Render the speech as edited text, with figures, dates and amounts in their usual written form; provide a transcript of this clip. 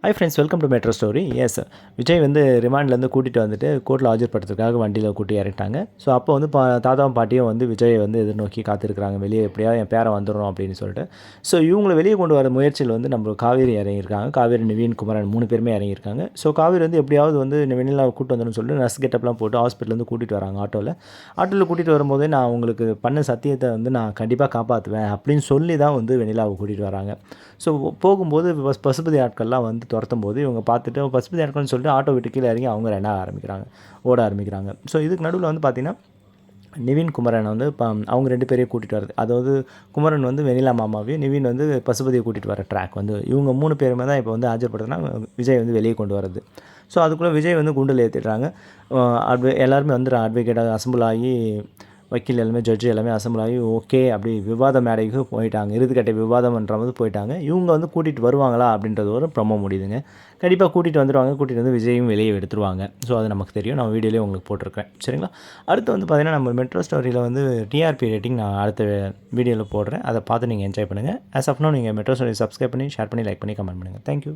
Hi friends, welcome to metro story. Yes, Vijay வந்து ரிமாண்ட்லேருந்து கூட்டிகிட்டு வந்துட்டு கோர்ட்டில் ஆஜர்படுத்துறதுக்காக வண்டியில் கூட்டி இறக்கிட்டாங்க. ஸோ அப்போ வந்து தாத்தாவும் பாட்டியும் வந்து விஜயை வந்து எதிர்நோக்கி காத்திருக்கிறாங்க. வெளியே எப்படியாவது என் பேரை வந்துடணும் அப்படின்னு சொல்லிட்டு. ஸோ இவங்களை வெளியே கொண்டு வர முயற்சியில் வந்து நம்ம காவேரி இறங்கியிருக்காங்க. காவேரி, நிவின், குமரன் 3 பேருமே இறங்கியிருக்காங்க. ஸோ காவேரி வந்து எப்படியாவது வந்து வெண்ணிலாவை கூட்டு வந்துடணும்னு சொல்லிட்டு நர்ஸ் கெட்டப்லாம் போட்டு ஹாஸ்பிட்டலேருந்து கூட்டிகிட்டு வராங்க ஆட்டோவில் கூட்டிகிட்டு வரும்போதே நான் உங்களுக்கு பண்ண சத்தியத்தை வந்து நான் கண்டிப்பாக காப்பாற்றுவேன் அப்படின்னு சொல்லி தான் வந்து வெண்ணிலாவை கூட்டிகிட்டு வராங்க. ஸோ போகும்போது பசுபதி ஆட்கள்லாம் வந்து துரத்தும் போது இவங்க பார்த்துட்டு பசுபதி ஆட்கள்னு சொல்லிட்டு ஆட்டோ விட்டு கீழே இறங்கி அவங்க ஓட ஆரம்பிக்கிறாங்க. ஸோ இதுக்கு நடுவில் வந்து பார்த்திங்கன்னா நிவின், குமரன் வந்து அவங்க 2 பேரையும் கூட்டிகிட்டு வருது. அதாவது குமரன் வந்து வெண்ணிலா மாமாவையும், நிவின் வந்து பசுபதியை கூட்டிகிட்டு வர ட்ராக் வந்து இவங்க 3 பேருமே தான் இப்போ வந்து ஆஜர்படுத்தினா விஜய் வந்து வெளியே கொண்டு வரது. ஸோ அதுக்குள்ளே விஜய் வந்து குண்டில் ஏற்றிடுறாங்க. எல்லாருமே வந்து அட்வொகேட்டாக அசம்பிள் ஆகி, வக்கீல் எல்லாமே, ஜட்ஜு எல்லாமே அசம்பிள் ஆகி ஓகே அப்படி விவாத மேடைக்கு போயிட்டாங்க. இறுதிக்கட்ட விவாதம்ன்ற போது போயிட்டாங்க. இவங்க வந்து கூட்டிகிட்டு வருவாங்களா அப்படின்றது ஒரு ப்ரொமோ முடியுதுங்க. கண்டிப்பாக கூட்டிகிட்டு வந்துடுவாங்க. கூட்டிகிட்டு வந்து விஜயும் வெளியே எடுத்துருவாங்க. ஸோ அது நமக்கு தெரியும். நான் வீடியோலேயே உங்களுக்கு போட்டிருக்கேன். சரிங்களா? அடுத்து வந்து பார்த்திங்கன்னா நம்ம மெட்ரோ ஸ்டோரியில் வந்து டிஆர்பி ரேட்டிங் நான் அடுத்த வீடியோவில் போடுறேன். அதை பார்த்து நீங்கள் என்ஜாய் பண்ணுங்கள். ஆஸ் ஆஃப் நோ நீங்கள் மெட்ரோ ஸ்டோரி சப்ஸ்கிரைப் பண்ணி, ஷேர் பண்ணி, லைக் பண்ணி, கமெண்ட் பண்ணுங்கள். தேங்க்யூ.